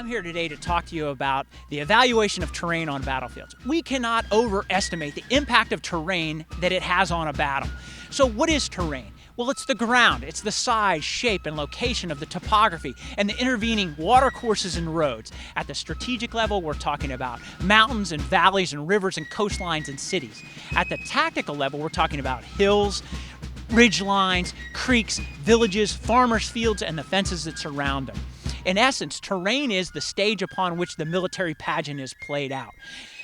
here today to talk to you about the evaluation of terrain on battlefields. We cannot overestimate the impact of terrain that it has on a battle. So what is terrain? Well, it's the ground. It's the size, shape, and location of the topography and the intervening watercourses and roads. At the strategic level, we're talking about mountains and valleys and rivers and coastlines and cities. At the tactical level, we're talking about hills, ridge lines, creeks, villages, farmers' fields, and the fences that surround them. In essence, terrain is the stage upon which the military pageant is played out.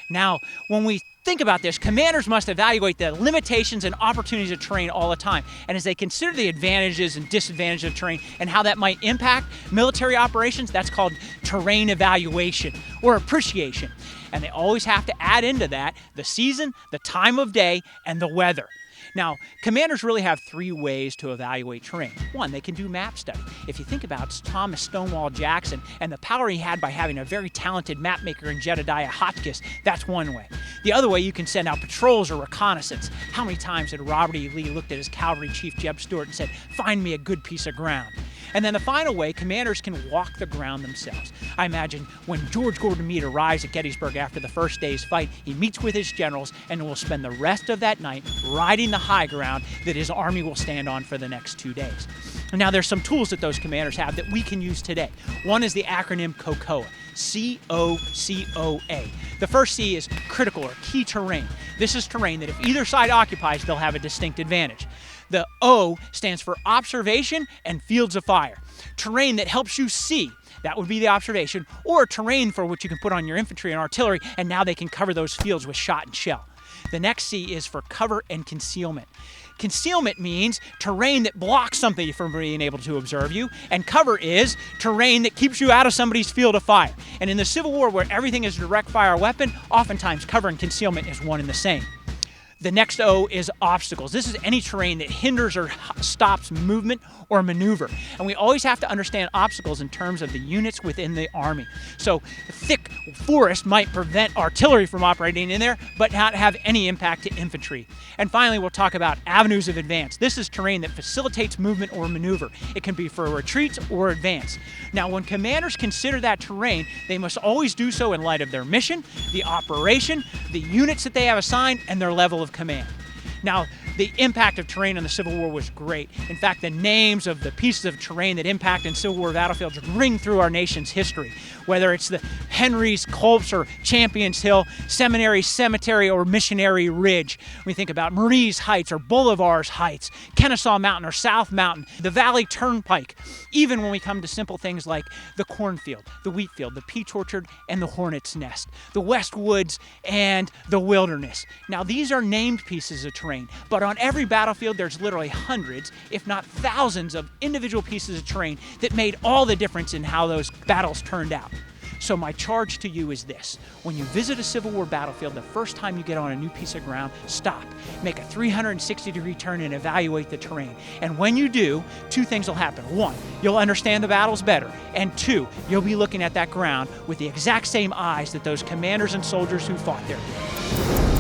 Now, when we think about this, commanders must evaluate the limitations and opportunities of terrain all the time. And as they consider the advantages and disadvantages of terrain and how that might impact military operations, that's called terrain evaluation or appreciation. And they always have to add into that the season, the time of day, and the weather. Now, commanders really have three ways to evaluate terrain. One, they can do map study. If you think about Thomas Stonewall Jackson and the power he had by having a very talented map maker in Jedediah Hotchkiss, that's one way. The other way, you can send out patrols or reconnaissance. How many times had Robert E. Lee looked at his cavalry chief, Jeb Stuart, and said, "Find me a good piece of ground"? And then the final way, commanders can walk the ground themselves. I imagine when George Gordon Meade arrives at Gettysburg after the first day's fight, he meets with his generals and will spend the rest of that night riding the high ground that his army will stand on for the next 2 days. And now there's some tools that those commanders have that we can use today. One is the acronym COCOA. C-O-C-O-A. The first C is critical or key terrain. This is terrain that if either side occupies, they'll have a distinct advantage. The O stands for observation and fields of fire. Terrain that helps you see, that would be the observation, or terrain for which you can put on your infantry and artillery, and now they can cover those fields with shot and shell. The next C is for cover and concealment. Concealment means terrain that blocks something from being able to observe you, and cover is terrain that keeps you out of somebody's field of fire. And in the Civil War, where everything is a direct fire weapon, oftentimes cover and concealment is one and the same. The next O is obstacles. This is any terrain that hinders or stops movement or maneuver. And we always have to understand obstacles in terms of the units within the army. So thick forest might prevent artillery from operating in there, but not have any impact to infantry. And finally, we'll talk about avenues of advance. This is terrain that facilitates movement or maneuver. It can be for retreats or advance. Now, when commanders consider that terrain, they must always do so in light of their mission, the operation, the units that they have assigned, and their level of command. Now, the impact of terrain in the Civil War was great. In fact, the names of the pieces of terrain that impact in Civil War battlefields ring through our nation's history. Whether it's the Henry's Copse or Champions Hill, Seminary Cemetery or Missionary Ridge. We think about Marie's Heights or Bolivar's Heights, Kennesaw Mountain or South Mountain, the Valley Turnpike. Even when we come to simple things like the cornfield, the wheat field, the peach orchard, and the hornet's nest, the West Woods and the wilderness. Now, these are named pieces of terrain, but on every battlefield, there's literally hundreds, if not thousands, of individual pieces of terrain that made all the difference in how those battles turned out. So my charge to you is this. When you visit a Civil War battlefield, the first time you get on a new piece of ground, stop, make a 360-degree turn and evaluate the terrain. And when you do, two things will happen. One, you'll understand the battles better. And two, you'll be looking at that ground with the exact same eyes that those commanders and soldiers who fought there did.